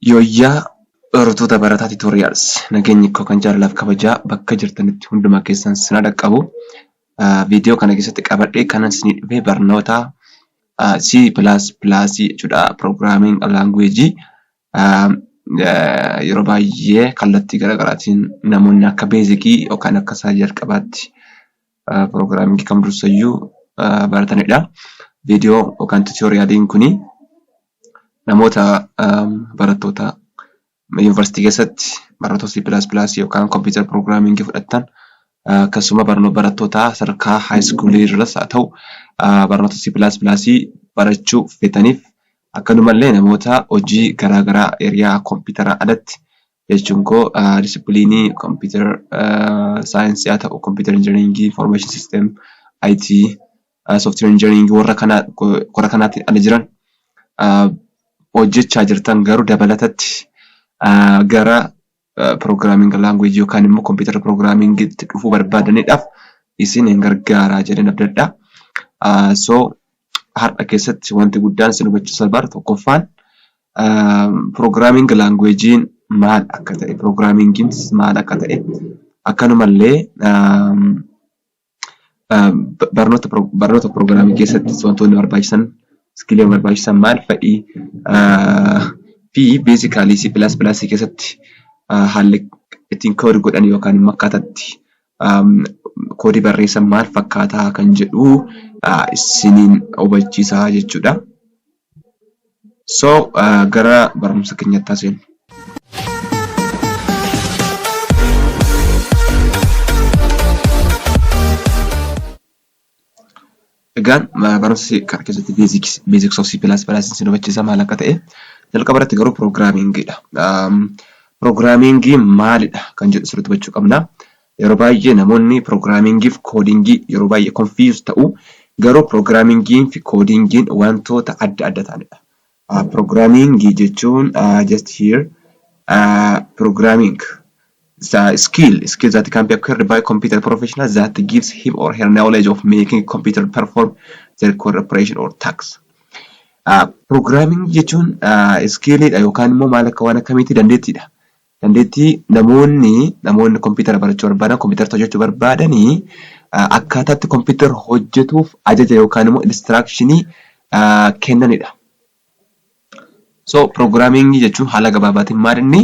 Yooyyaa Hordoftoota barataa Tuutoriyaals nageenyi koo kan jaalalaaf kabajaa bakka jirtanitti hundumaa keessan sina dhaqqabu. Viidiyoo kana keessatti qabadhee kanan isinii dhufee barnoota C++ jechuudha. Piroograamiing laanguweejii yeroo baay'ee kallattii garaagaraatiin namoonni akka beezikii yookaan akka isaa jalqabaatti piroograamiingii kam dursayyuu baratanidha. Viidiyoo yookaan tuutoriyaaliin kuni namoota barattoota yuunivarsiitii keessatti barattoota C++ yookaan kompiitara piroograamiingii fudhatan akkasuma barattoota sadarkaa haayiskuulii irras haa ta'u barnoota C++ barachuu fedhaniif akkanumallee namoota hojii garaagaraa eriyaa kompiitara alatti jechuun koo diisipliinii kompiitara saayinsii haa ta'u kompiitara injiniringii, information system, IT, software injiniringii warra kanaatiin ala jiran hojjechaa jirtan garuu dabalatatti gara piroograamiing laanguweejii yookaan immoo kompiitara piroograamiingiitti dhufuu barbaadanidhaaf isin hin gargaaraa jedhan abdadha. So har'a keessatti wanti guddaan isin hubachiisaa barbaadu tokkoffaan piroograamiing laanguweejiin maal akka ta'e, piroograamiingiin maal akka ta'e akkanumallee barnoota piroograamiingii keessatti wantoonni barbaachisan iskiilee barbaachisan maal fa'ii fi beezikaalii C++ keessatti haalli ittiin koodii godhan yookaan immoo akkaataatti koodii barreessan maal fakkaataa kan jedhu isiniin hubachiisaa jechuudha. So gara barumsa keenyatti taasifnu. Egaan barumsa kana keessatti beeziks of C++ isin hubachiisaa maal akka ta'e jalqaba irratti garuu piroograamiingiidha. Piroograamiingiin maalidha kan jedhu sirriitti hubachuu qabna. Yeroo baay'ee namoonni piroograamiingii fi koodingii yeroo baay'ee konfiiyus ta'u garuu piroograamiingiin fi koodingiin wantoota adda adda ta'anidha. Piroograamiingii jechuun just here programming the skill that can be acquired by computer professional that gives him or her knowledge of making computer perform their core operation or tasks. Programming jechuun iskiiliidha yookaan immoo maal akka waan akkamiitii dandeettiidha. Dandeettii namoonni kompiitara barachuu barbaadan, kompiitara hojjechuu barbaadanii akkaataatti kompiitara hojjetuuf ajaja yookaan immoo instructionii kennanidha. So programming jechuun haala gabaabaatiin maal inni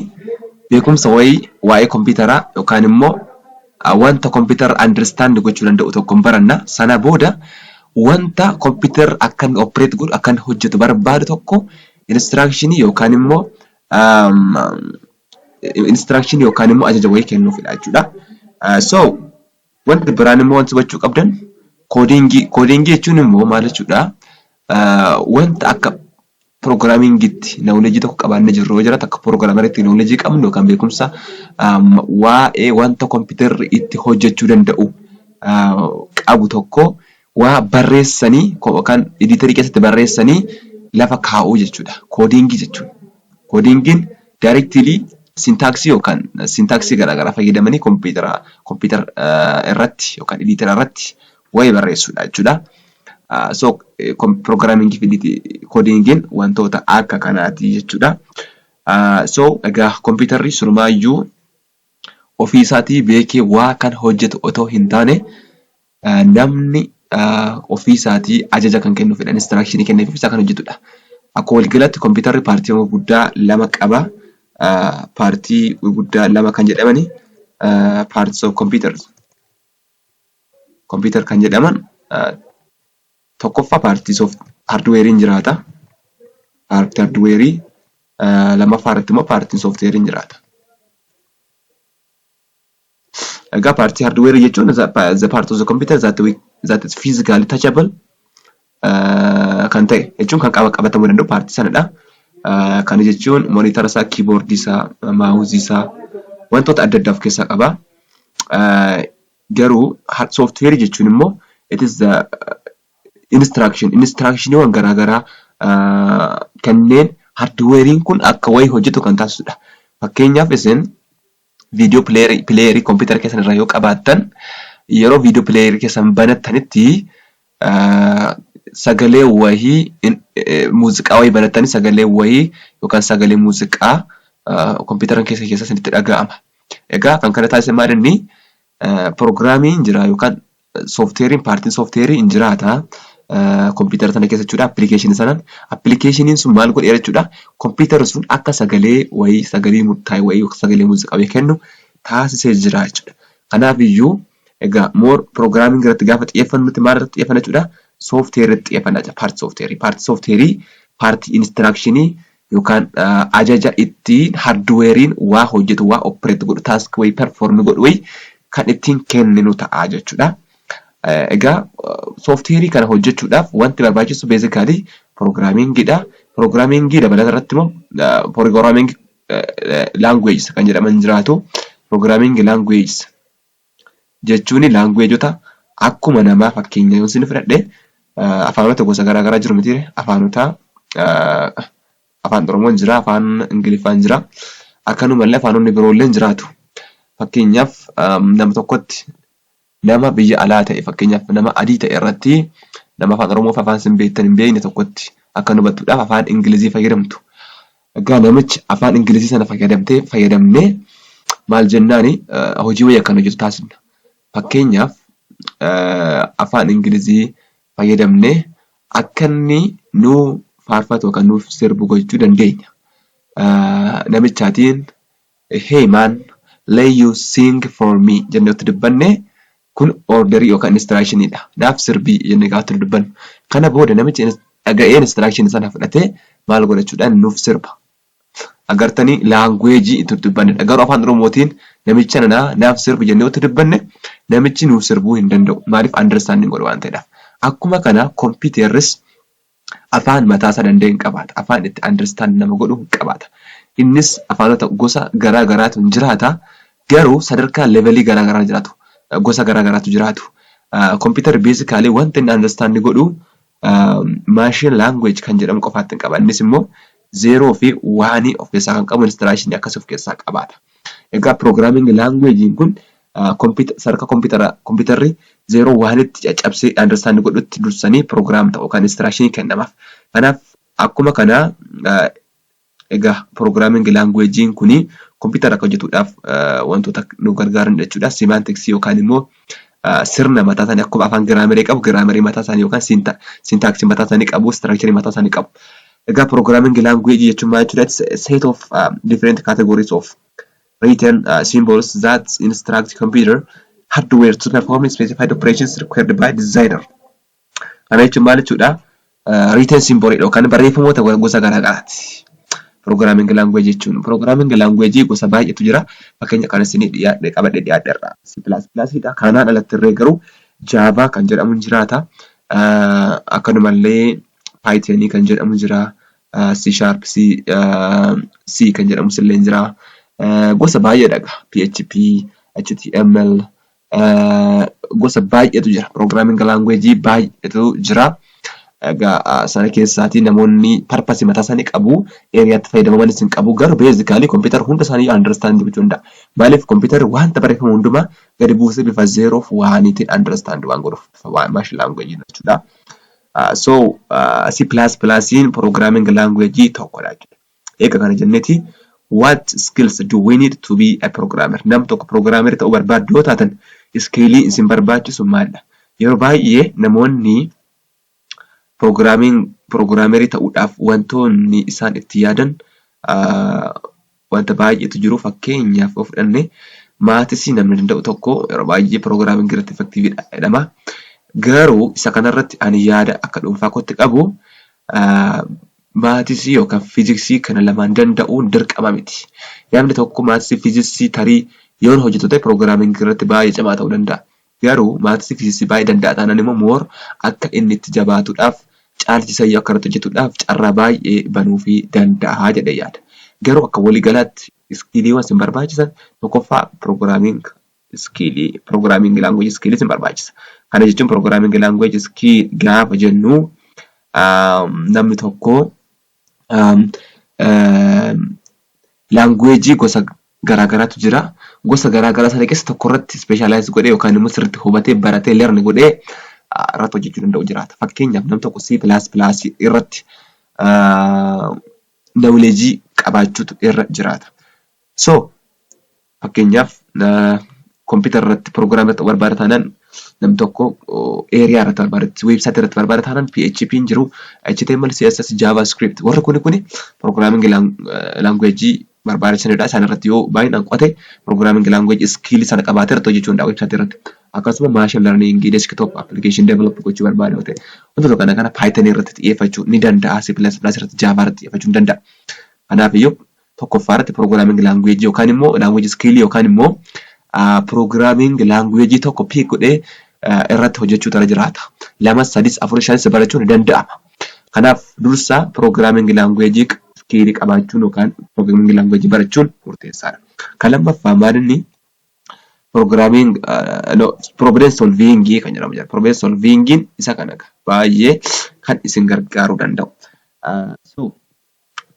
beekumsa wayii waa'ee kompiitaraa yookaan immoo wanta kompiitara understand gochuu danda'u tokko baranna. Sana booda wanta kompiitara akkan operate godhu akkan hojjetu barbaadu tokko instructionii yookaan immoo ajaja wayii kennuufidha jechuudha. So wanti biraan immoo wanti hubachuu qabdan koodingii jechuun immoo maal jechuudha? Wanta akka piroograamiingiitti knowledge tokko qabaannee jirru yoo jiraatu akka piroograamariitti knowledge qabnu yookaan beekumsa waa'ee wanta kompiitarri itti hojjechuu danda'u qabu tokko waa barreessanii yookaan editarii keessatti barreessanii lafa kaa'uu jechuudha. Koodingii jechuun. Koodingiin directly sintaksii yookaan sintaksii garaagaraa fayyadamanii kompiitara irratti yookaan editara irratti wayii barreessuudha jechuudha. So programming fi codingin wantoota akka kanaati jechuudha. So egaa kompiitarri surmaayyuu ofii isaatii beekee waa kan hojjetu otoo hin taane namni ofii isaatii ajaja kan kennuufidha, instructionii kenneef isa kan hojjetudha. Akka waliigalatti kompiitarri paartii gurguddaa lama qaba. Paartii gurguddaa lama kan jedhamani parts of computers. Computer kan jedhaman tokkoffaa paartii hardweeriin jiraata. Paartii hardweerii lammaffaa irratti immoo paartiin soofteeriin jiraata. Egaa paartii hardweerii jechuun the part of the computer that is physically touchable kan ta'e jechuun kan qabatamuu danda'u paartii sanadha. Kana jechuun monitara isaa, kiiboordii isaa, maawuzii isaa wantoota adda addaa of keessaa qaba. Garuu soofteerii jechuun immoo it is the instructioniiwwan garaagaraa kanneen hardweeriin kun akka wayii hojjetu kan taasisudha. Fakkeenyaaf isin viidiyoo pileerii kompiitara keessan irraa yoo qabaattan yeroo viidiyoo pileerii keessan banattanitti sagalee wahii muuziqaa wahii baratanii sagalee wahii yookaan sagalee muuziqaa kompiitara keessa isinitti dhaga'ama. Egaa kan kana taasisan maal inni piroogiraamiin jira yookaan soofteeriin paartiin soofteerii hin jiraata. Kompiitara sana keessa jechuudha appilikeeshinii sanaan. Appilikeeshiniin sun maal godhee jechuudha kompiitarri sun akka sagalee wahii sagalee murtaa'e wahii sagalee muuziqaa wahii kennu taasisee jira jechuudha. Kanaaf iyyuu egaa moor piroogiraamiin irratti gaafa xiyyeeffannu nuti maal irratti xiyyeeffanna jechuudha soofteerii irratti xiyyeeffannaa jechuudha paartii soofteerii. Paartii soofteerii paartii inistiraakshini yookaan ajaja ittiin haardweeriin waa hojjetu waa opereet godhu taask wayii perform godhu wayii kan ittiin kenninu ta'a jechuudha. Egaa soofteerii kana hojjechuudhaaf wanti barbaachisu beezikaalii piroogiraamiingidha. Piroogiraamiingii dabalata irratti immoo piroogiraamiing laanguweejis kan jedhaman jiraatu. Piroogiraamiing laanguweejis jechuun laanguweejota akkuma namaa fakkeenya yoo isin fudhadhe afaanota gosa garaagaraa jiru miti afaanota afaan Oromoon jira, afaan Ingiliffaan jira, akkanumallee afaanonni biroollee jiraatu. Fakkeenyaaf nama tokkotti nama biyya alaa ta'e fakkeenyaaf nama adii ta'e irratti nama afaan Oromoo afaan isin beektan hin beekne tokkotti akka hubattuudhaaf afaan Ingilizii fayyadamtu. Egaa namichi afaan Ingilizii sana fayyadamnee maal jennaani hojii wayii akkan hojjetu taasifna. Fakkeenyaaf afaan Ingilizii fayyadamnee akka inni nuu faarfatu yookaan nuuf sirbu gochuu dandeenya. Namichaatiin hey man let you sing for me jennee itti dubbanne kun orderii yookaan instructionidha. Naaf sirbii jennee gaafa dubbannu. Kana booda namichi dhaga'ee instruction sana fudhatee maal godhachuudhaan nuuf sirba. Agartanii laanguweejii itti dubbanne. Garuu afaan Oromootiin namicha naaf sirbi jennee itti dubbanne namichi nuuf sirbuu hin danda'u. Maaliif understanding godhu waan ta'eedhaaf. Akkuma kana kompiitarris afaan mataa isaa danda'e hin qabaata. Afaan itti understand nama godhu hin qabaata. Innis afaanota gosa garaa garaatu jiraata. Garuu sadarkaa levelii garaa garaa jiraatu. Gosa garaa garaatu jiraatu. Kompiitarri beezikaalii wanta inni understand godhu machine language kan jedhamu qofaatti hin qaba. Innis immoo 0 fi 1 of keessaa kan qabu instruction akkas of keessaa qabaata. Egaa programming language kun sadarkaa kompiitarri 0-1 tti caccabsee understand godhutti dursanii program ta'u kan instruction kennamaaf. Kanaaf akkuma kana egaa programming language kuni kompiitara akka hojjetuudhaaf wantoota nu gargaaran jechuudha. Semantics yookaan immoo sirna mataa isaanii akkuma afaan giraamerii qabu giraamerii mataa isaanii yookaan syntax mataa isaanii qabu structure mataa isaanii qabu. Egaa programming language jechuun maal jechuudha? Set of different categories of written symbols that instruct computer hardware to perform specified operations required by designer. Kana jechuun maal jechuudha? Written symbol yookaan barreeffamoota gosa garaa garaati. Programming language jechuun programming language gosa baay'eetu jira. Fakkeenya kan isin qabadhee dhiyaadheerra. C++ dha. Kanaan alatti illee garuu Java kan jedhamu jiraata. Akkanumallee Python kan jedhamu jira. C# C kan jedhamu illee jira. Gosa baay'eedha. PHP, HTML gosa baay'eetu jira. Programming language baay'eetu jira. Egaa sana keessaatii namoonni purpose mataa isaanii qabu, areaatti fayyadamaman isin qabu. Garuu basically computer hunda isaanii understand gochuu danda'a. Maaliif computer wanta barreeffamu hundumaa gadi buusee bifa 0 fi 1 tiin understand waan godhuuf machine language jechuudha. So C++ programming language tokkodha jechuudha. Egaa kana jenneeti what skills do we need to be a programmer? Nam tokko programmer ta'uu barbaaddu yoo taatan skillii isin barbaachisu maalidha? Yeroo baay'ee namoonni programmerii ta'uudhaaf wantoonni isaan itti yaadan wanta baay'eetu jiru. Fakkeenyaaf yoo fudhanne maatisii namni danda'u tokko yeroo baay'ee programming irratti effective jedhama. Garuu isa kanarratti ani yaada akka dhuunfaa kootti qabu maatisii yookaan fiiziksii kana lamaan danda'uun dirqama miti. Yaadni tokko maatisii fiiziksii tarii yoo hojjetu ta'e programming irratti baay'ee cimaa ta'uu danda'a. Garuu maatisii fiiziksii baay'ee danda'a taanaan immoo moor akka inni itti jabaatuudhaaf caalchisa yoo akka irratti hojjetuudhaaf carraa baay'ee banuufii danda'a jedhee yaada. Garuu akka waliigalaatti iskiiliiwwan isin barbaachisan tokkoffaa programming language iskiilii isin barbaachisa. Kana jechuun programming language iskiil gaafa jennu namni tokko language gosa garaagaraatu jira. Gosa garaagaraa sana keessa tokko irratti specialize godhee yookaan immoo sirriitti hubatee baratee learn godhee irratti hojjechuu danda'u jiraata. Fakkeenyaaf nam tokko C++ irratti knowledge qabaachuutu irra jiraata. So fakkeenyaaf computer irratti program irratti barbaada taanaan nam tokko area irratti barbaada, website irratti barbaada taanaan PHP hin jiru, HTML, CSS, JavaScript warri kuni programming language barbaachisanidha. Isaan irratti yoo baay'inaan qote programming language skill sana qabaatee irratti hojjechuu danda'a website irratti. Akkasuma machine learning, desktop application develop gochuu barbaada yoo ta'e wantoota kana Python irratti xiyyeeffachuu ni danda'a, C++ irratti, Java irratti xiyyeeffachuu ni danda'a. Kanaaf iyyuu tokkoffaa irratti programming language yookaan immoo language skill yookaan immoo programming language tokko pick godhee irratti hojjechuu irra jiraata. 2, 3, 4, 5 barachuun ni danda'ama. Kanaaf dursa programming language skill qabaachuun yookaan programming language barachuun murteessaadha. Kan lammaffaa maalinni programming problem solving kan jedhamu jira. Problem solving isa kana baay'ee kan isin gargaaruu danda'u. So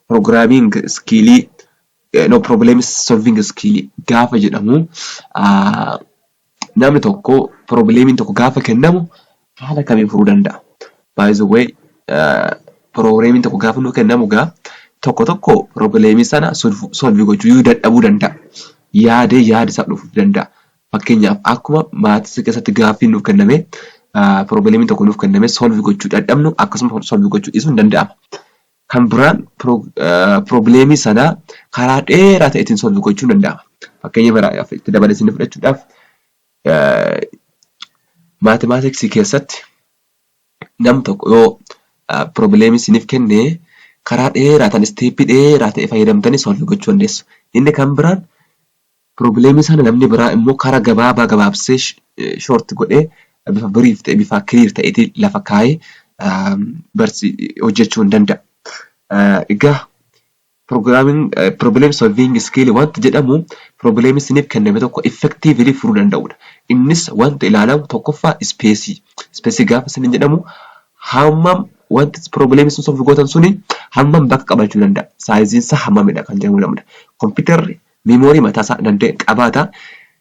programming skill problem solving skill gaafa jedhamu namni tokko problemiin tokko gaafa kennamu haala kamiin furuu danda'a. By the way problemiin tokko gaafa nu kennamu tokko problemii sana solve gochuu dadhabuu danda'a. Yaada isaa dhufuu danda'a. Fakkeenyaaf akkuma maatii keessatti gaaffii nuuf kenname problemiin tokko nuuf kenname solve gochuu dadhabnu akkasuma solve gochuu dhiisuu hin danda'ama. Kan biraan problemii sana karaa dheeraa ta'etiin solve gochuu danda'ama. Fakkeenyaaf itti dabalatanii fudhachuudhaaf maatimaatiksii keessatti nam tokko yoo problemii isiniif kenne karaa dheeraa ta'an isteeppii dheeraa ta'e fayyadamtanii solve gochuu dandeessu. Inni kan biraan problemii sana namni biraa immoo karaa gabaabsee short godhee bifa brief ta'e bifa clear ta'eetiin lafa kaa'ee hojjechuu hin danda'a. Egaa problem solving skill wanti jedhamu problem isiniif kenname tokko effectively furuu danda'udha. Innis wanta ilaalamu tokkoffaa space gaafa isin jedhamu hammam wanti problem isin solve gootan suni hammam bakka qabachuu danda'a. Saayiziin isaa hammamidha kan jedhamudha. Computerri memory mataa isaa danda'e qabaata.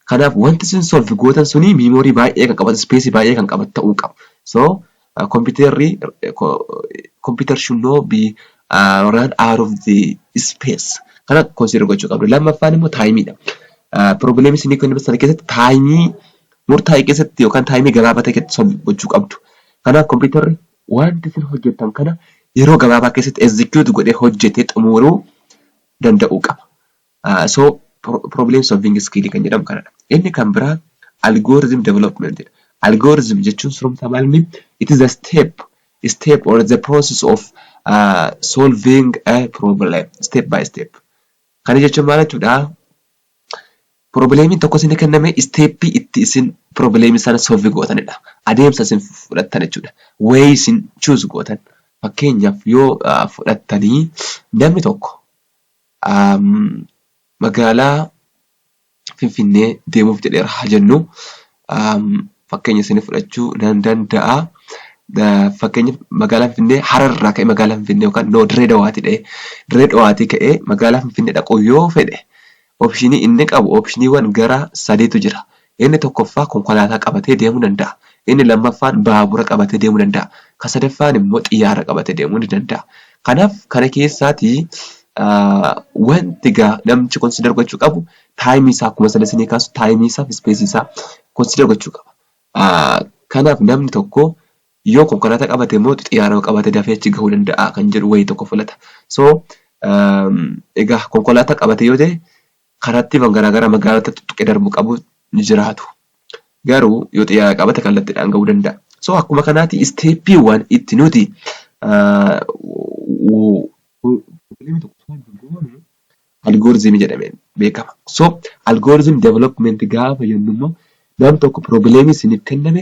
Kanaaf wanti isin solve gootan suni memory baay'ee kan qabatu, space baay'ee kan qabatu ta'uu qaba. So computer should not be run out of the space. Kana consider gochuu qabdu. Lammaffaan immoo taayimiidha. Problem isin kenname sana keessatti taayimii murtaa'e keessatti yookaan taayimii gabaabaa ta'e keessatti solve gochuu qabdu. Kanaaf computerri wanti isin hojjettan kana yeroo gabaabaa keessatti execute godhee hojjetee xumuruu danda'uu qaba. So problem solving skill kan jedhamu kanadha. Inni kan biraa algorithm development. Algorithm jechuun surumta maalni it is a step or the process of solving a problem step by step. Kana jechuun maal jechuudha? Problemiin tokko isin kenname steppii itti isin problemii sana solve gootanidha. Adeemsa isin fudhattan jechuudha. Way isin choose gootan. Fakkeenyaaf yoo fudhattanii namni tokko magaalaa Finfinnee deemuuf jedheera haa jennu fakkeenya isin fudhachuu nan danda'a. Fakkeenyaaf magaalaa Finfinnee Hararraa ka'ee magaalaa Finfinnee yookaan Dirree Dhawaatii ka'ee magaalaa Finfinnee dhaquu yoo fedhe optionii inni qabu optioniiwwan gara 3tu jira. Inni tokkoffaa konkolaataa qabatee deemuu danda'a. Inni lammaffaan baabura qabatee deemuu danda'a. Kan sadaffaan immoo xiyyaara qabatee deemuu ni danda'a. Kanaaf kana keessaati wanti namchi consider gochuu qabu taayimii isaa akkuma sana isinii kaasu taayimii isaa fi space isaa consider gochuu qaba. Kanaaf namni tokko yoo konkolaataa qabate immoo xiyyaara qabate dafee achi gahuu danda'a kan jedhu wayii tokko filata. So egaa konkolaataa qabate yoo ta'e karatti garaagara magaalota tuttuqee darbuu qabu ni jiraatu. Garuu yoo xiyyaara qabate kallattiidhaan gahuu danda'a. So akkuma kanaati steppiiwwan itti nuti algorithm jedhameen beekama. So algorithm development gaafa jennu nam tokko problemii isiniif kenname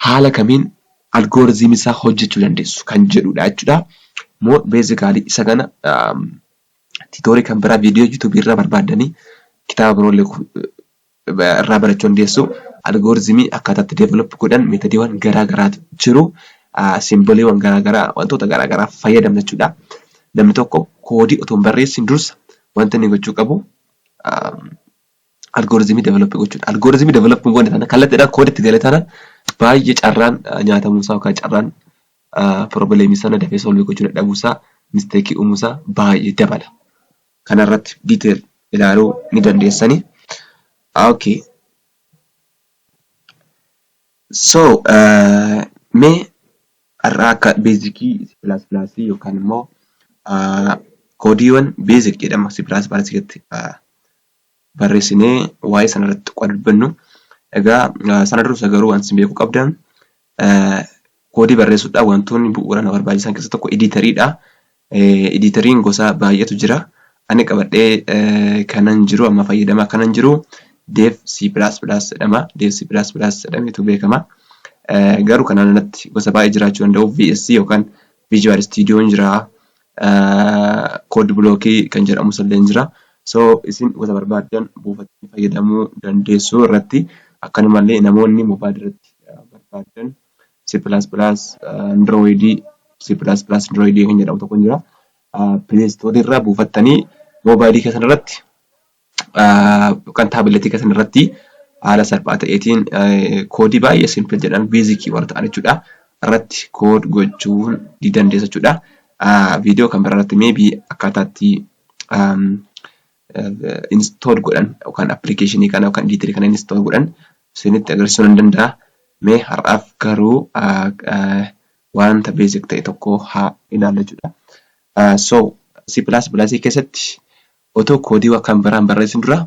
haala kamiin algorithm isaa hojjechuu dandeessu kan jedhudha jechuudha. Moo basically isa kana tiitoorii kan biraa viidiyoo YouTube irraa barbaadanii kitaaba biroolee irraa barachuu dandeessu. Algoritmii akkaataatti develop godhan meetodiiwwan garaagaraatu jiru. Simboliiwwan garaagaraa wantoota garaagaraa fayyadamna jechuudha. Namni tokko koodii otoo hin barreessin dursa wanta inni gochuu qabu algoritmii develop gochuudha. Algoritmii develop goone tana kallattiidhaan koodiitti galee tana baay'ee carraan nyaatamuusaa yookaan carraan probleemii sana dafee solvii gochuu dadhabuusaa misteekii uumuusaa baay'ee dabala. Kanarratti detail ilaaluu ni dandeessani. Okay. So mee har'a akka beezikii C++ yookaan immoo koodiiwwan beezik jedhama C++tti barreessinee waa'ee sanarratti qo'annu. Egaa sana dursa garuu waan isin beekuu qabdan koodii barreessuudhaaf wantoonni bu'uuraan barbaachisan keessaa tokko editariidha. Editariin gosa baay'eetu jira. Ani qabadhee kanan jiru amma fayyadamaa kanan jiru dev C++ jedhama. Dev C++ jedhameetu beekama. Garuu kanaan alatti gosa baay'ee jiraachuu danda'u. VSC yookaan Visual Studio jira. Code blockii kan jedhamu illee jira. So isin gosa barbaadan buufatanii fayyadamuu dandeessu irratti akkanumallee namoonni mobile irratti barbaadan C++ Android C++ Android kan jedhamu tokko jira. Play Store irraa buufattanii mobile keessan irratti yookaan tabletii keessan irratti haala salphaa ta'eetiin koodii baay'ee simple jedhan basic warra ta'an jechuudha. Irratti code gochuun ni dandeessa jechuudha. Video kan biraatti maybe akkaataatti install godhan yookaan application kana yookaan editorii kana install godhan isinitti agarsiisuu nan danda'a. Mee har'aaf garuu wanta basic ta'e tokko haa ilaalla jechuudha. So C++ keessatti otoo koodii kan biraan barreessin dura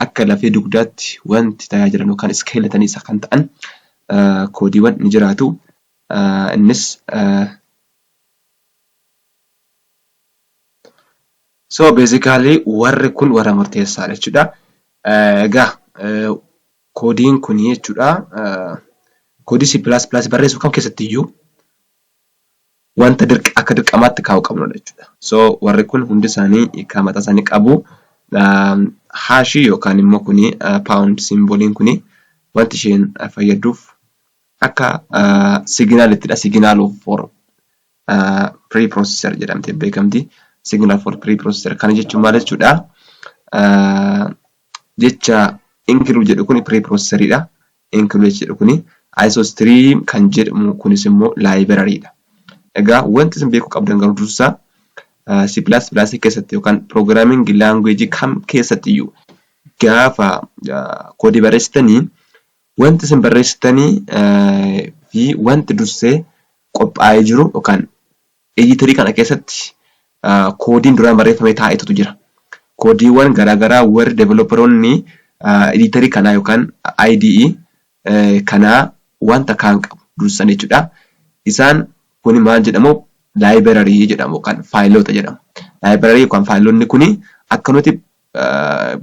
akka lafee dugdaatti wanti tajaajilan yookaan skeleton isa kan ta'an koodiiwwan ni jiraatu. Innis so basically warri kun warra murteessaadha jechuudha. Egaa koodiin kun jechuudha koodii C++ barreessuu kam keessatti iyyuu wanta akka dirqamaatti kaa'uu qabnudha jechuudha. So warri kun hundi isaanii hiikaa mataa isaanii qabu. Hashii yookaan immoo kuni pound symboliin kuni wanti isheen fayyaduuf akka signaalittidha. Signal for preprocessor jedhamtee beekamti. Signal for preprocessor kana jechuun maal jechuudha? Jecha include jedhu kuni preprocessoridha. Include jedhu kuni isostream kan jedhamu kunis immoo libraryidha. Egaa wanti isin beekuu qabdan garuu dursa C++ keessatti yookaan programming language kam keessatti iyyuu gaafa koodii barreessitanii wanti isin barreessitanii fi wanti dursee qophaa'ee jiru yookaan editorii kana keessatti koodiin duraan barreeffamee taa'etu jira. Koodiiwwan garaagaraa warri developeroonni editorii kanaa yookaan IDE kanaa wanta kaan qabu dursan jechuudha. Isaan kuni maal jedhamu? Library jedhamu yookaan faayilota jedhamu. Library yookaan faayilonni kuni akka nuti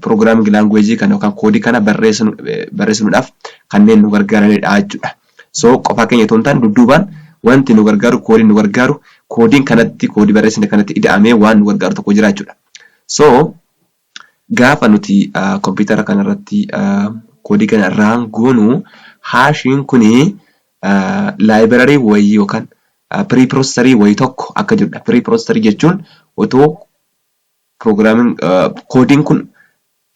programming language kana yookaan koodii kana barreessuudhaaf kanneen nu gargaaranidha jechuudha. So qofa keenya otoo hin taane dudduubaan wanti nu gargaaru koodiin nu gargaaru koodiin kanatti koodii barreessine kanatti ida'amee waan nu gargaaru tokko jira jechuudha. So gaafa nuti kompiitara kanarratti koodii kana irraan goonu hashiin kuni library wayii yookaan preprocessorii wayii tokko akka jirudha. Preprocessorii jechuun otoo programming koodiin kun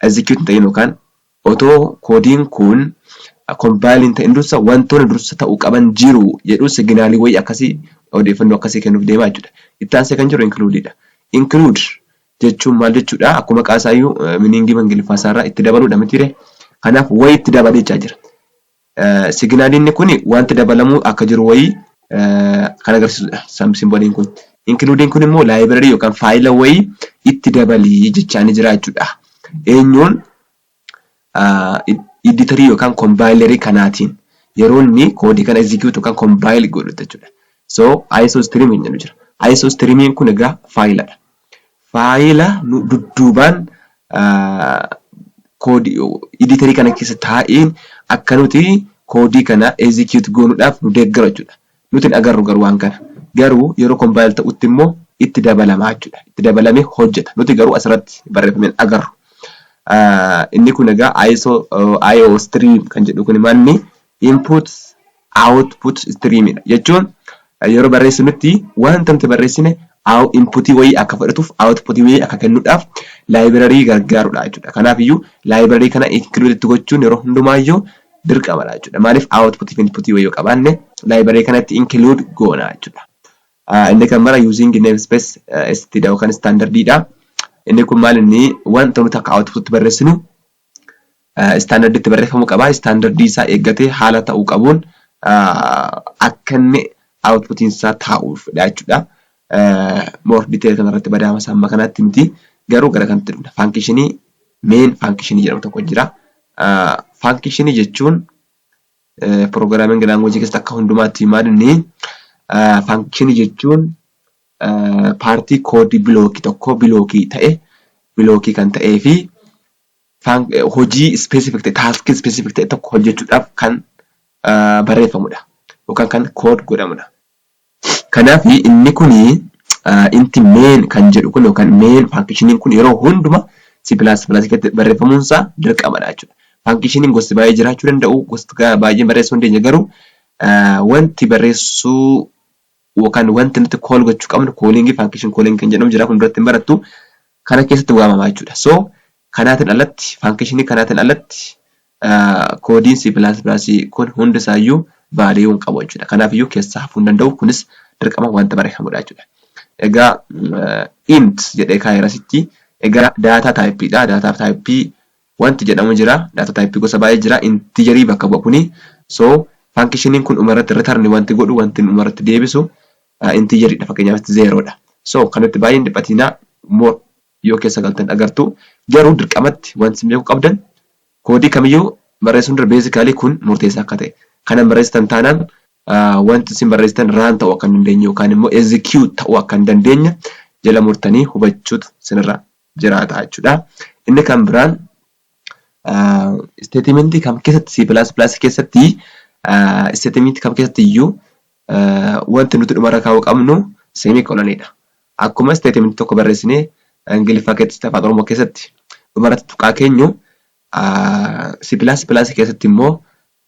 execute ta'in yookaan otoo koodiin kun compile ta'in dursa wantoonni dursa ta'uu qaban jiru jedhu signaalii wayii akkasii odeeffannoo akkasii kennuuf deemaa jechuudha. Itti aansee kan jiru includeidha. Include jechuun maal jechuudha? Akkuma qaasaayyuu miniingii Ingiliffaa isaarraa itti dabaluudha mitiire. Kanaaf wayii itti dabalechaa jira. Signaaliin kun wanti dabalamuu akka jiru wayii kan agarsiisudha. Simboliin kun. Includein kun immoo library yookaan faayila wayii itti dabalii jechaa ni jira jechuudha. Eenyuun editorii yookaan compilerii kanaatiin yeroo inni koodii kana execute yookaan compile godhu jechuudha. So isostream jedhamu jira. Isostreamiin kun egaa faayiladha. Faayila dudduubaan koodii editorii kana keessa taa'een akka nuti koodii kana execute goonuudhaaf nu deeggara jechuudha. Nuti hin agarru garuu waan kana. Garuu yeroo compile ta'utti immoo itti dabalamaa jechuudha. Itti dabalamee hojjeta. Nuti garuu asirratti barreeffameen agarru. Inni kun egaa IO stream kan jedhu kun maanni input output streamidha. Jechuun yeroo barreessinutti wanta nuti barreessine inputii wayii akka fudhatuuf outputii wayii akka kennuudhaaf library gargaarudha jechuudha. Kanaaf iyyuu library kana include gochuun yeroo hundumaayyuu dirqamadha jechuudha. Maaliif output fi input yoo qabaanne library kanatti include goona jechuudha. Inni kan mara using namespace std yookaan standardidha. Inni kun maal inni wanta nuti akka output barreessinu standarditti barreeffamuu qaba. Standardii isaa eeggatee haala ta'uu qabuun akka inni outputiin isaa taa'uufidha jechuudha. More detail kanarratti badaama samma kanatti miti garuu gara kanatti dhufna. Functionii main functionii jedhamu tokko jira. Functionii jechuun programming language keessatti akka hundumaatti maal inni functionii jechuun paartii koodii bilookii tokko bilookii ta'e bilookii kan ta'ee fi hojii specific ta'e task specific ta'e tokko hojjechuudhaaf kan barreeffamudha yookaan kan code godhamudha. Kanaaf inni kuni inti main kan jedhu kun yookaan main functioning kun yeroo hunduma C++ keessatti barreeffamuunsaa dirqamadha jechuudha. Functioning gosti baay'ee jiraachuu danda'u, gosti baay'ee barreessuu dandeenya garuu wanti barreessuu yookaan wanti nuti call gochuu qabnu calling function calling kan jedhamu jira kun duratti hin barattu kana keessatti waamama jechuudha. So kanaatiin alatti functionii kanaatiin alatti koodiin C++ kun hundi isaayyuu value hin qabu jechuudha. Kanaaf iyyuu keessaa hafuu hin danda'u kunis dirqama wanta barreeffamudha jechuudha. Egaa int jedhee kaa'eera asitti. Egaa data type'dha. Data type wanti jedhamu jira. Data type gosa baay'ee jira. Integerii bakka bu'a kuni. So functioning kun umarratti return wanti godhu wanti umarratti deebisu integeridha. Fakkeenyaaf 0dha. So kanatti baay'ee hin dhiphatinaa more yoo keessa galtan agartu garuu dirqamatti wanti beekuu qabdan koodii kamiyyuu barreessuun dura basically kun murteessaa akka ta'e. Kana barreessitan taanaan wanti isin barreessitan run ta'uu akka hin dandeenye yookaan immoo execute ta'uu akka hin dandeenye jala murtanii hubachuutu sinirra jiraata jechuudha. Inni kan biraan statementii kam keessatti C++ keessatti statementii kam keessatti iyyuu wanti nuti dhumarra kaa'uu qabnu semicolonidha. Akkuma statementii tokko barreessinee Ingiliffaa keessatti afaan Oromoo keessatti dhumarratti tuqaa keenyu C++ keessatti immoo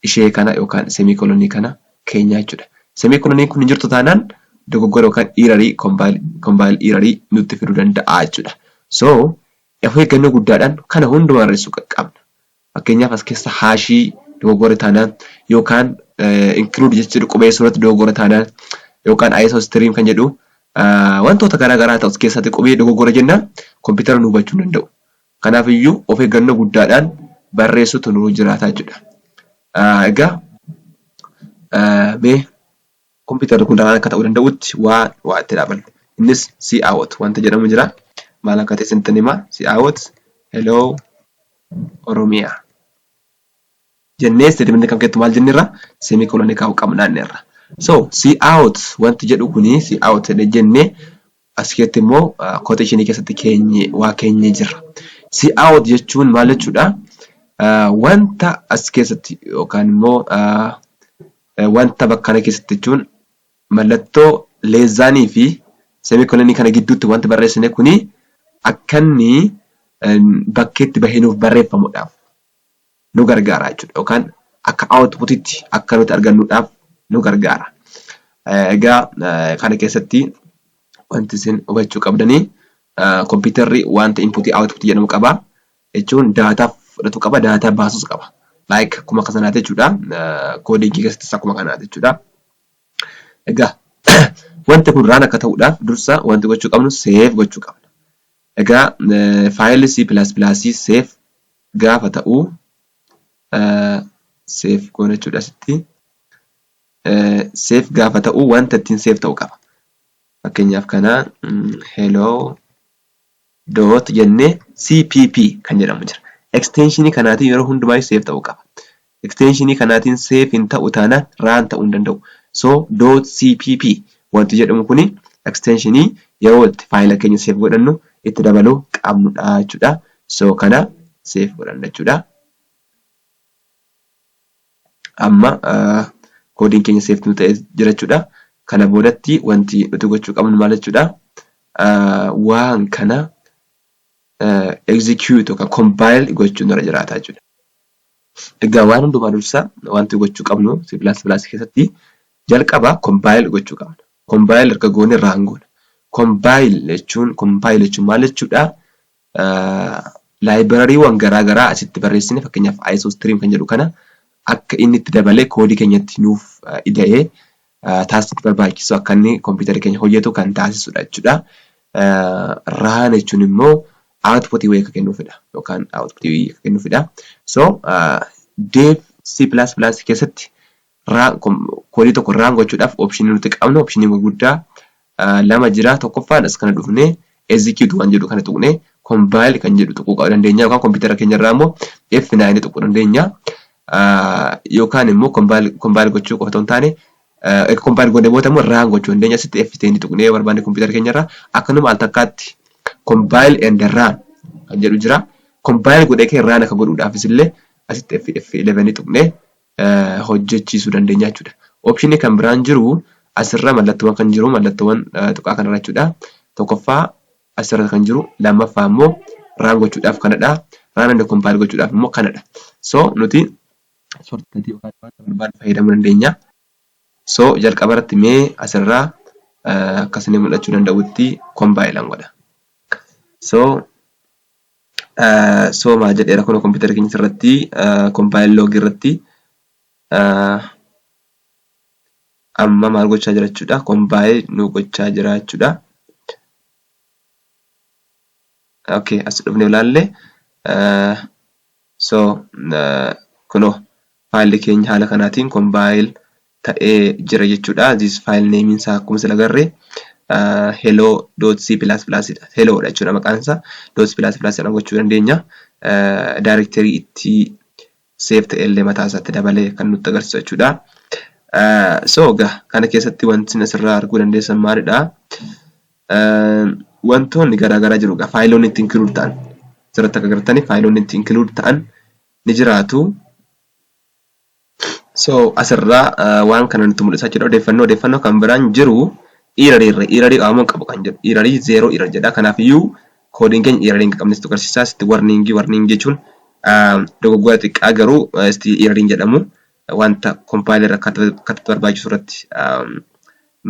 ishee kana yookaan semicolonii kana keenya jechuudha. Semicolonii kun hin jirtu taanaan dogoggora yookaan error compile error nutti fiduu danda'a jechuudha. So of eeggannoo guddaadhaan kana hundumaa barreessuu qabna. Fakkeenyaaf as keessa haashii dogoggora taanaan yookaan include jechuudha qubee suuratti dogoggora taanaan yookaan isostream kan jedhu wantoota garaagaraa ta'us keessatti qubee dogoggora jennaan kompiitara nu hubachuu danda'u. Kanaaf iyyuu of eeggannoo guddaadhaan barreessuutu nu jiraata jechuudha. Egaa mee kompiitarri kun akka ta'uu danda'utti waa itti dhaabannu. Innis cout wanta jedhamu jira. Maal akka ta'e isinittin hima. Cout hello Oromiyaa jennee statementii kam keessatti maal jennirra semicolonii kaa'uu qabna irra. So cout wanti jedhu kuni cout jennee as keessatti immoo quotationii keessatti waa keenyee jirra. Cout jechuun maal jechuudha? Wanta as keessatti yookaan immoo wanta bakka kana keessatti jechuun mallattoo leezaanii fi semicolonii kana gidduutti wanti barreessine kuni akka inni bakkeetti bahinuuf barreeffamuudhaaf nu gargaara jechuudha. Yookaan akka outputitti akka nuti argannuudhaaf nu gargaara. Egaa kana keessatti wanti isin hubachuu qabdanii kompiitarri wanta input output jedhamu qaba jechuun daataa fudhatu qaba, daataa baasus qaba. Like akkuma kanatti jechuudha. Koodingii keessattis akkuma kanatti jechuudha. Egaa wanti kun run akka ta'uudhaaf dursa wanti gochuu qabnu save gochuu qabna. Egaa faayilii C++ save gaafa ta'u save goona jechuudha asitti. Save gaafa ta'u wanta ittiin save ta'uu qaba. Fakkeenyaaf kana hello dot jennee cpp kan jedhamu jira. Extensionii kanaatiin yeroo hundumaa save ta'uu qaba. Extensionii kanaatiin save hin ta'u taanaan run ta'uu hin danda'u. So .cpp wanti jedhamu kuni extensionii yeroo itti faayila keenya save godhannu itti dabaluu qabnudha jechuudha. So kana save godhanna jechuudha. Amma koodiin keenya save nu ta'ee jira jechuudha. Kana boodatti wanti nuti gochuu qabnu maal jechuudha? Waan kana execute yookaan compile gochuun irra jiraata jechuudha. Egaa waan hundumaa dursa wanti gochuu qabnu C++ keessatti jalqaba compile gochuu qabna. Compile erga goone run goona. Compile jechuun maal jechuudha? Library wan garaagaraa asitti barreessine fakkeenyaaf isostream kan jedhu kana akka inni itti dabalee koodii keenyatti nuuf ida'ee taasisa barbaachisu akka inni kompiitara keenya hojjetu kan taasisudha jechuudha. Raan jechuun immoo outputii wayii akka kennuufidha yookaan outputii wayii akka kennuufidha. So dev C++ keessatti koodii tokko raan gochuudhaaf optionii nuti qabnu optionii gurguddaa lama jira. Tokkoffaan as kana dhufnee execute kan jedhu kana tuqnee compile kan jedhu tuquu dandeenya yookaan kompiitara keenya irraa immoo F9 tuquu dandeenya. Yookaan immoo compile gochuu qofa otoo hin taane compile goonee booda immoo raan gochuu dandeenya. Asitti F10 tuqnee barbaanne kompiitara keenya irraa akkanuma al takkaatti compile and run kan jedhu jira. Compile godhee kee raan akka godhuudhaafis illee asitti F11 tuqnee hojjechiisuu dandeenya jechuudha. Optionii kan biraan jiru asirra mallattoowwan kan jiru mallattoowwan tuqaa kanarra jechuudha. Tokkoffaa asirra kan jiru lammaffaa immoo raan gochuudhaaf kanadha. Raan and compile gochuudhaaf immoo kanadha. So nuti shortcut yookaan barbaadu fayyadamuu dandeenya. So jalqaba irratti mee asirraa akkasii mul'achuu danda'utti compile godha. So maal jedheera kun kompiitara keenya irratti compile log irratti amma maal gochaa jira jechuudha. Compile nu gochaa jira jechuudha. Okay, as dhufnee ilaalle kunoo faayilli keenya haala kanaatiin compile ta'ee jira jechuudha. This file name isaa akkuma sila agarre hello.c++ dha. Hello dha jechuudha maqaan isaa. .c++ jedhamu gochuu dandeenya. Directory itti save ta'e illee mataa isaatti dabalee kan nutti agarsiisu jechuudha. So kana keessatti wanti asirraa arguu dandeessan maalidha? Wantoonni garaagaraa jiru. Faayiloonni itti include ta'an asirratti akka agartanii faayiloonni itti include ta'an ni jiraatu. So asirraa waan kana nutti mul'isaa jira. Odeeffannoo kan biraan jiru erarii qabamuun qabu kan jedhu. Erarii 0 error jedha. Kanaafiyyuu koodiin keenya erarii hin qabnes agarsiisa. Sitti warning jechuun dogoggora xiqqaa garuu erariin jedhamu wanta compiler akka barbaachisu irratti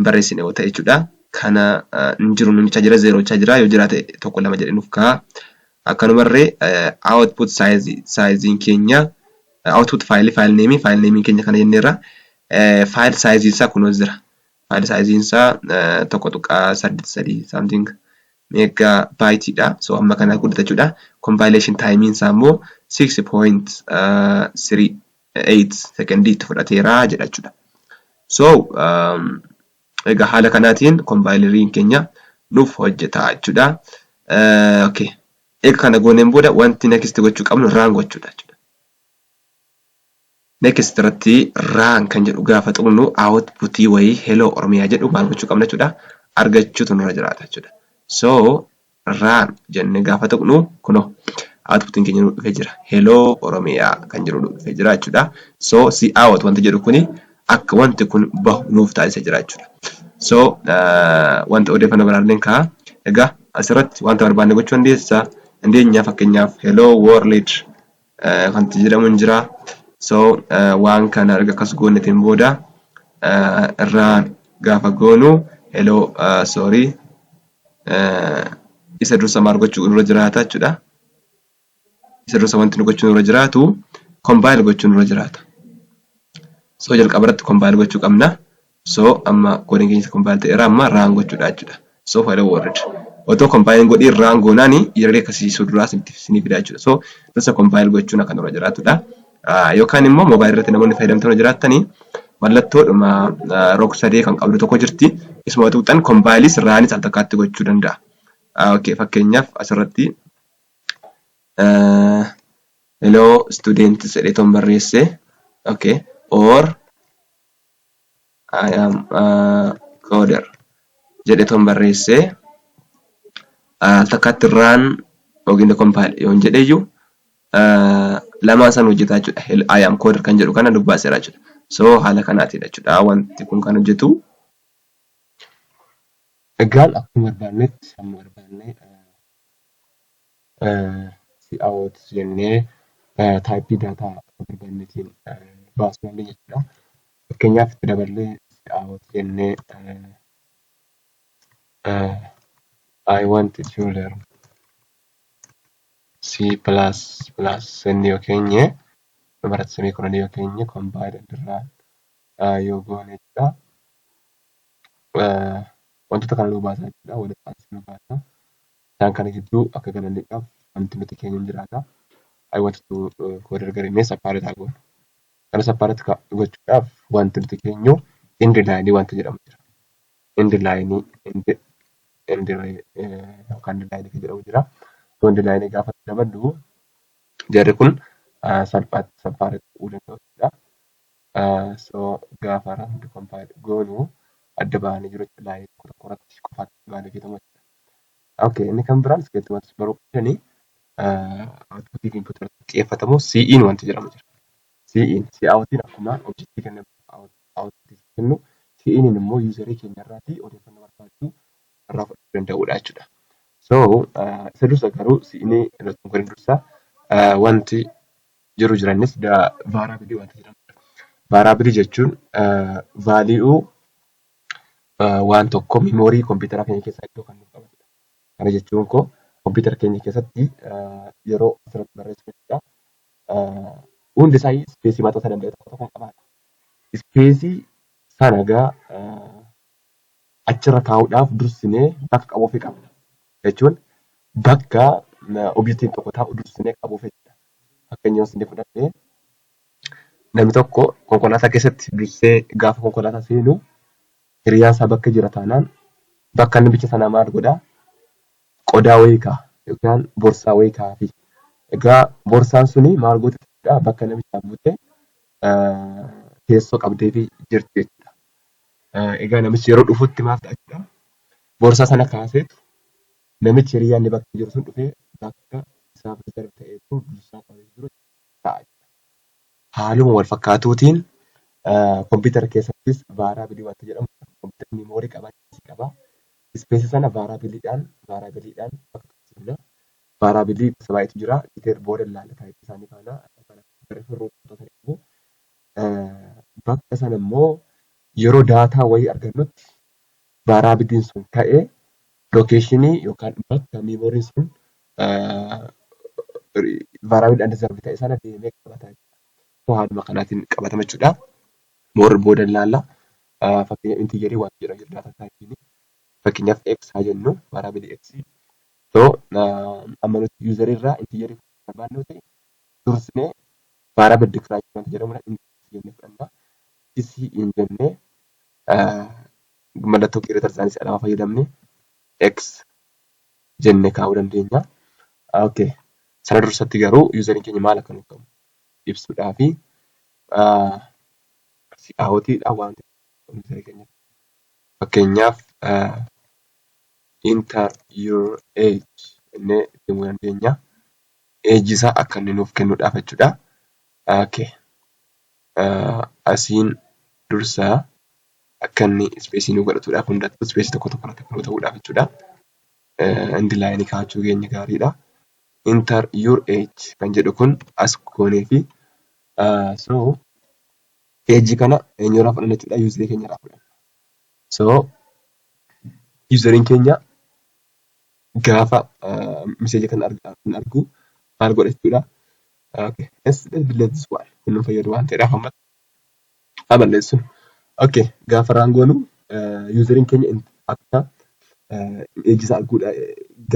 barreessine yoo ta'e jechuudha. Kana jiru numichaa jira 0 jira yoo jiraate tokko lama jedhee nuuf ka'a. Akkanumarree output size keenya output file name keenya kana jenneerra file size isaa kunoo jira. File size isaa tokko tuqaa 8 something megabyte dha. So amma kana guddata jechuudha. Compilation time isaa immoo 6.38 second itti fudhateera jedha jechuudha. So egaa haala kanaatiin compileriin keenya nuuf hojjeta jechuudha. Okay. Egaa kana gooneen booda wanti next gochuu qabnu raan gochuudha jechuudha. Next irratti raan kan jedhu gaafa tuqnu outputii wayii hello oromiyaa jedhu maal gochuu qabna jechuudha. Argachuutu nurra jiraata jechuudha. So raan jennee gaafa tuqnu kunoo outputiin keenya nu dhufee jira. Hello oromiyaa kan jedhu dhufee jira jechuudha. So si out wanti jedhu kuni akka wanti kun bahu nuuf taasisa jira jechuudha. So wanta odeeffannoo biraarleen ka'a. Egaa asirratti wanta barbaanne gochuu dandeenya. Fakkeenyaaf hello world wanti jedhamu hin jira. So waan kana erga akkas goonetiin booda raan gaafa goonu hello isa dursa maal gochuu nurra jiraata jechuudha. Isa dursa wanti nu gochuu nurra jiraatu compile gochuu nurra jiraata. So jalqaba irratti compile gochuu qabna. So amma koodiin keenya compile ta'eera amma raan gochuudha jechuudha. So hello world otoo compile godhii raan goonaani yeroo akkasii duraa sinii fidaa jechuudha. So dursa compile gochuun akka nurra jiraatudha. Yookaan immoo mobile irratti namoonni fayyadamtoonni jiraatanii mallattoodhuma roog sadee kan qabdu tokko jirti. Isuma tuqxan compileis raanis al takkaatti gochuu danda'a. Okay, fakkeenyaaf asirratti hello students jedheetoon barreesse. Okay, or I am coder jedheetoon barreesse. Al takkaatti raan yookiin compile yoon jedheeyyuu lama san hojjetaa jechuudha. I am coder kan jedhu kana dubbaaseera jechuudha. So haala kanaatiidha jechuudha wanti kun kan hojjetu. Egaan akkuma barbaannetti amma barbaanne si out jennee taayippii daataa barbaannetiin baasuu dandeenya jechuudha. Fakkeenyaaf itti daballee si out jennee I want to learn C++ sennee yoo keenye dhumarratti semikolonii yoo keenye combined irraan yoo goone jechuudha. Wantoota kana nu baasaa jechuudha. Walitti aansee nu baasa. Isaan kana gidduu akka galanidhaaf wanti nuti keenya hin jiraata. I want to go gargaaree separate haa goonu. Kana separate gochuudhaaf wanti nuti keenyu end line wanta jedhamu jira. End line yookaan line kan jedhamu jira. End line gaafa daballu jarri kun salphaatti separate ta'uu danda'u jechuudha. So gaafa round compile goonu adda bahanii jiru jechuudha. Line tokko tokko irratti qofaatti baanee jedhamu jechuudha. Okay, inni kan biraan iskeetti wanti baruu qabdanii outputii fi input irratti xiyyeeffatamu CE'n wanti jedhamu jira. CE'n Cout'n akkuma objectii kennu output kennu CE'n immoo userii keenya irraatii odeeffannoo barbaachuu irraa fudhachuu danda'udha jechuudha. So isa dursa garuu CE'n irratti godhin dursa wanti jiru jiranis variable wanti jedhamu. Variable jechuun value waan tokko memorii kompiitara keenya keessaa iddoo kan nuuf qabatudha. Kana jechuun koo kompiitara keenya keessatti yeroo asirratti barreessinu jechuudha. Hundi isaa ispeesii mataa danda'e tokko tokko qabaata. Ispeesii sana egaa achirra kaa'uudhaaf dursinee bakka qabuufii qabna. Jechuun bakka objektiin tokko taa'u dursinee qabuuf jechuudha. Fakkeenyaaf isin fudhadhee namni tokko konkolaataa keessatti dursee gaafa konkolaataa seenu hiriyaan isaa bakka jira taanaan bakka namicha sanaa maal godhaa? Qodaa wayii kaa'a yookaan boorsaa wayii kaa'aafii. Egaa boorsaan suni maal gooti jechuudha bakka namichaaf buutee teessoo qabdeefii jirti jechuudha. Egaa namichi yeroo dhufutti maal ta'a jechuudha? Boorsaa sana kaaseetu namichi hiriyaan inni bakka jiru sun dhufee bakka isaaf riserve ta'eetu dursaa qabee jiru ta'a jechuudha. Haaluma wal fakkaatuutiin kompiitara keessattis variable wanti jedhamu kompiitarri meemoorii qaba. Ispeesii sana variableedhaan bakka qabsiifna. Variable gosa baay'eetu jira. Diteer booda ilaalla taa'ee isaanii faana bakka sana immoo yeroo daataa wayii argannutti variableen sun ka'ee lokeeshinii yookaan bakka meemooriin sun variableedhaan riserve ta'e sana deemee qabata jechuudha. Haaluma kanaatiin qabatama jechuudha. Booda ilaalla. Fakkeenyaaf intijerii waan jedhamu jira daataa taayipii. Fakkeenyaaf X haa jennu variable X. So amma nuti user irraa intijerii barbaadnu ta'e dursinee variable declaration wanta jedhamudha. Jennee fudhanna. Isii hin jennee mallattoo qeerroo isaanii lama fayyadamne X jennee kaa'uu dandeenya. Okay. Sana dursatti garuu useriin keenya maal akka nuuf qabu ibsuudhaa fi si'aawwatiidhaan waan ta'eef keenya. Fakkeenyaaf enter your age jennee himuu dandeenya. Age isaa akka inni nuuf kennuudhaaf jechuudha. Okay. Asiin dursaa akka inni ispeesii nu godhatuudhaaf hundattuu ispeesii tokko tokko irratti nu ta'uudhaaf jechuudha. Indi laayinii kaa'achuu keenya gaariidha. Enter your age kan jedhu kun as goonee fi so age kana eenyurraa fudhanna jechuudha userii keenyarraa fudhanna. So useriin keenya gaafa miseeja kan argu maal godha jechuudha. Okay. Let's delete this one. Kun nu fayyadu waan ta'eedhaaf amma balleessu. Okay. Gaafa raangoonu useriin keenya akka age isaa arguudha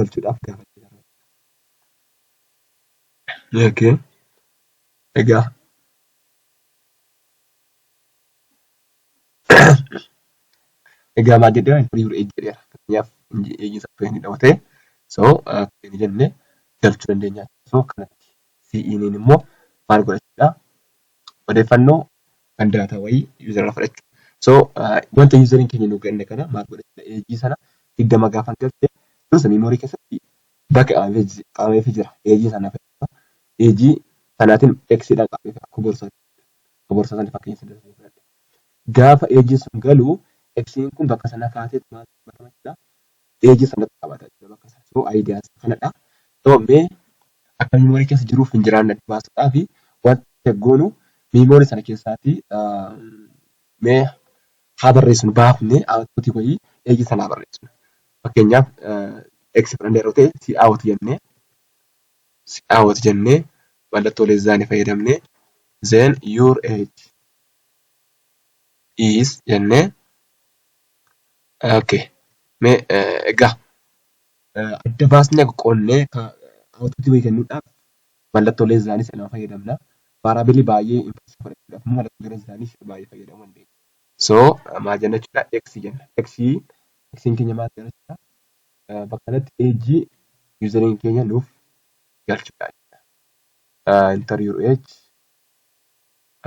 galchuudhaaf gaafa okay. Egaa egaa maal jedhee your age jedheera. Fakkeenyaaf age isaa kudhanii dhawatee so kudhanii jennee galchuu dandeenya. So kanatti CE'n immoo maal godhachuudha? Odeeffannoo kan daataa wayii user irraa fudhachuu. So wanta useriin keenya nu kenne kana maal godhachuudha? Age sana 20 gaafa galchee dursa meemoorii keessatti bakka qabameefii jira. Age sana fayyada. Age sanaatiin X'dhaan qabee akka boorsaa sana fakkeenya saddeet. Gaafa age sun galu X'n kun bakka sana kaatee maal qabatama? Age sanatti qabata bakka sana. So ideas kanadha. So mee akka meemoorii keessa jiruuf hin jiraanne baasuudhaa fi wanta goonu meemoorii sana keessaatii mee haa barreessinu baafnee outputii wayii age sanaa barreessinu. Fakkeenyaaf X fudhannee yeroo ta'e si'aawwatu jennee mallattoo leezzaanii fayyadamnee then your age is jennee okay mee egaa adda baasnee qoonnee outputii wayii kennuudhaaf mallattoo leezaanis lama fayyadamna. Vaaraabilii baay'ee input fudhachuudhaaf immoo mallattoo leezaanis baay'ee fayyadamuu dandeenya. So maal jenna jechuudha x jenna. X'n keenya maal jenna jechuudha bakka kanatti eejii yuuzariin keenya nuuf galchuudha. Enter your age.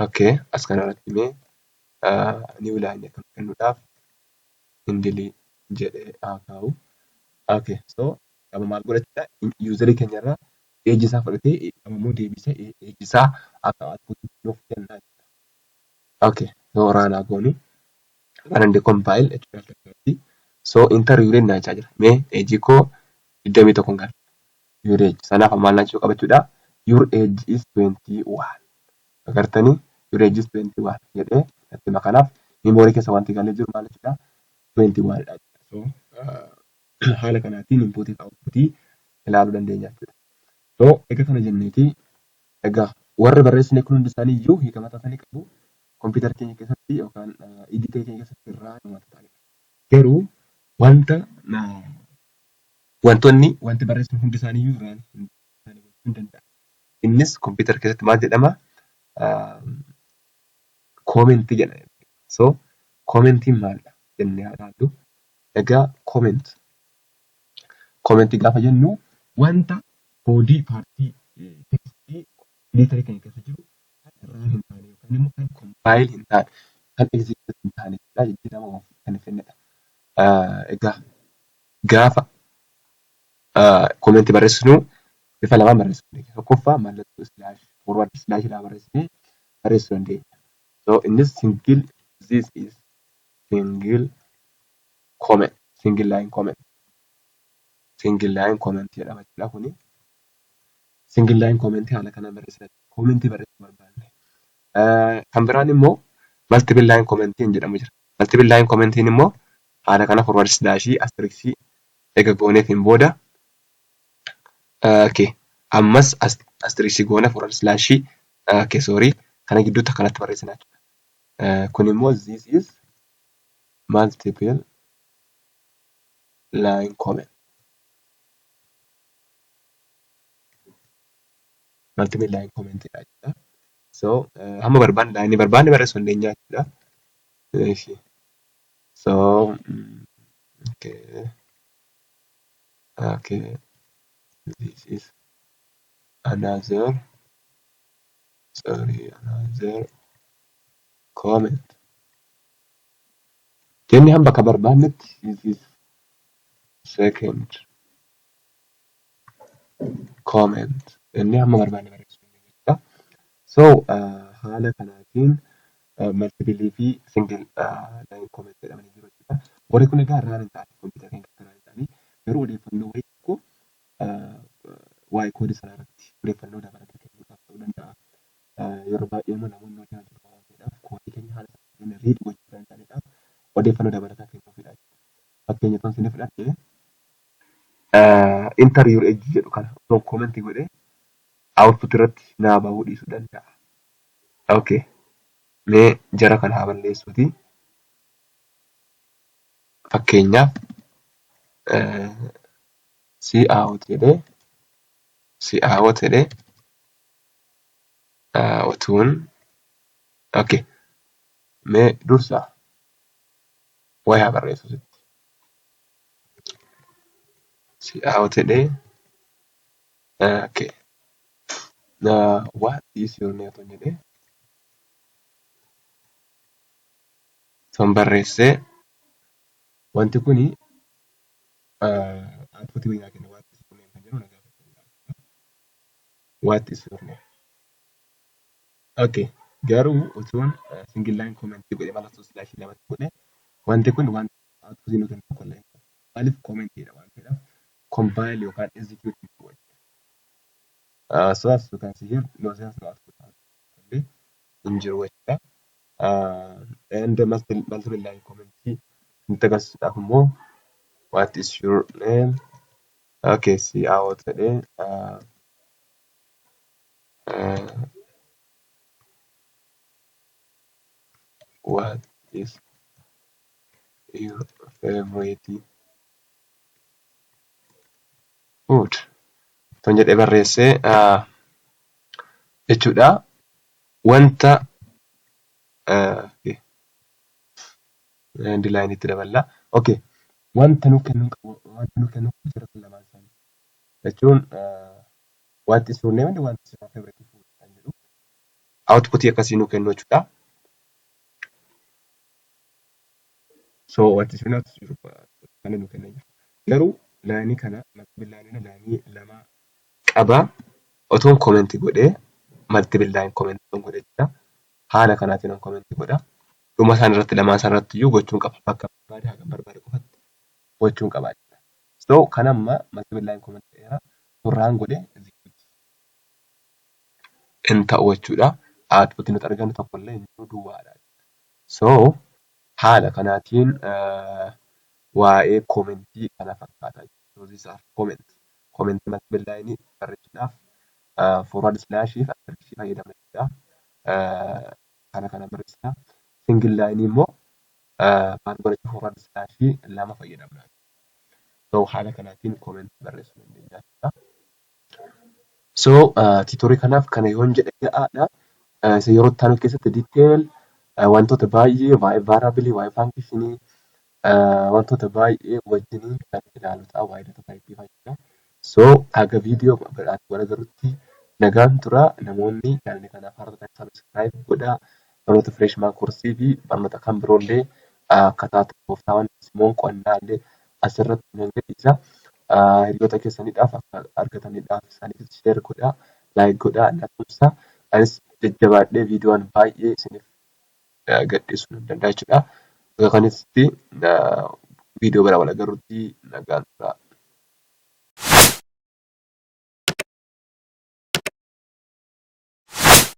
Okay as kanarratti mee new line kan kennuudhaaf indilii jedhee haa kaa'u. Okay so amma maal godhachuudha yuuzarii keenyarraa eejii isaa fudhatee amma immoo deebisee eejii isaa akka output nuuf kenna. Okay so raanaa goonuu kan inni compile jechuudha. So enter your age nachaa jira. Mee eejii koo 21 gala. Your age sanaaf maal nachuu qabachuudha. Your age is 21. Agartanii your age is 21 jedhee natti hima. Kanaaf meemoorii keessa wanti galee jiru maal jechuudha 21 dha. So haala kanaatiin inputii fi outputii ilaaluu dandeenya jechuudha. So egaa kana jenneeti egaa warri barreessine kun hundi isaanii iyyuu hiika mataa isaanii qabu. Kompiitara keenya keessatti yookaan editee keenya keessatti irraa namatti ta'anidha. Garuu wanti barreessine hundi isaanii iyyuu irraan hin danda'an. Innis kompiitara keessatti maal jedhama? Koomentii jedhama. So koomentiin maalidha jennee haa ilaallu. Egaa koomentii gaafa jennu wanta boodii paartii tekstii editarii keenya keessa jiru kan irraa hin taane yookaan immoo kan kompaayil hin taane kan egzikuutii hin taane jijjiirama kan kennedha. Egaa gaafa koomentii barreessinu bifa lamaan barreessinu. Tokkoffaa mallattoo forward slaashidhaan barreessinee barreessuu dandeenya. So innis this is single comment, single line comment jedhama jechuudha kuni. Single line comment haala kanaan barreessina. Koomentii barreessuu barbaanne. Kan biraan immoo multiple line comment jedhamu jira. Multiple line comment immoo haala kana forward slaashii asteriksii eega gooneetiin booda ammas asteriksii goone forward slaashii kana gidduutti akkanatti barreessina jechuudha. Kun immoo this is multiple line comment. Multiple line comment jechuudha. So hamma barbaanne laayinii barbaanne barreessuu dandeenya jechuudha. So okay this is another comment. Jennee hamma bakka barbaannetti this is second comment jennee hamma barbaanne barreessuu dandeenya jechuudha. So haala kanaatiin multiple fi single line comment jedhamanii jiru jechuudha. Warri kun egaa irraan hin taane kompiitara keenya irraan hin taane garuu odeeffannoo wayii tokko waa'ee koodii sanaa irratti odeeffannoo dabalataa kennuudhaaf ta'uu danda'a. Yeroo baay'ee immoo namoonni hojii hojjetan waan ta'eedhaaf koodii keenya haala salphaan riid gochuu kan danda'aniidhaaf odeeffannoo dabalataa kennuufidha. Fakkeenya tokko isin fudhadhee enter your age jedhu kana osoo koomentii godhee output irratti naa bahuu dhiisuu danda'a. Okay. Mee jara kana haa balleessuuti. Fakkeenyaaf see out jedhee otuun okay. Mee dursa wayi haa barreessu sitti. See out jedhee okay. What is your name jedhee son barreessee wanti kuni output wayii kenna what is your name kan jedhu nagaa fakkeenyaaf. What is your name? Okay. Garuu otuun single line comment godhee mallattoo slaashii lamatti godhee wanti kun wanta output nu kennu tokko illee maaliif commentidha waan ta'eedhaaf compile yookaan execute hin godhu. So as you can see here no sense no output hin jiru jechuudha. And multiple line comment nutti agarsiisuudhaaf immoo what is your name? Okay, see out jedhee what is your favorite food? Ton jedhee barreessee jechuudha. Wanta dilaayinitti daballa. Okay. Wanta nu kennu jira kun lamaan isaanii jechuun what is your name and what is your favorite food kan jedhu outputii akkasii nu kennu jechuudha. So what is your name kana nu kenna jechuudha. Garuu laayinii kana maltibilaayinii laayinii lama qaba. Otoon koomentii godhee maltibilaayin koomentii godhee jechuudha. Haala kanaatiin koomentii godha. Dhuma isaan irratti lamaan isaan irratti iyyuu gochuun qaba. Bakka barbaade haga barbaade qofatti gochuun qaba jechuudha. So kan amma maltibilaayin koomentii dheeraa surraan godhee hin ta'u jechuudha. Outputiin nuti argannu tokkollee hin jiru duwwaadha. So haala kanaatiin waa'ee koomentii kana fakkaata. These are comment. Koomentii maltibilaayinii barreessuudhaaf forward slaashii fi asteriskii fayyadamna jechuudha. Kana barreessina. Single laayinii immoo maal godhachuu forward slaashii lama fayyadamna. So haala kanaatiin koomentii barreessuu dandeenya jechuudha. So tiitoorii kanaaf kana yoon jedhe ga'aadha. Yeroo itti aanu keessatti detail wantoota baay'ee waa'ee variabilii, waa'ee fankishinii wantoota baay'ee wajjiniin kan ilaalu ta'a waa'ee data typii fayyada. So haga viidiyoo biraatti wal agarrutti nagaan tura. Namoonni channel kanaaf haaraa ta'an subscribe godhaa. Barnoota freshman koorsii fi barnoota kan biroollee akkaataa tooftaawwan Simoon qonnaa illee asirratti nan gadhiisa. Hiriyoota keessaniidhaaf akka argataniidhaaf isaaniif share godhaa, like godhaa, na tumsaa. Anis jajjabaadhee viidiyoon baay'ee isiniif gadhiisuu nan danda'a jechuudha. Akkanitti viidiyoo biraa wal agarrutti nagaan tura.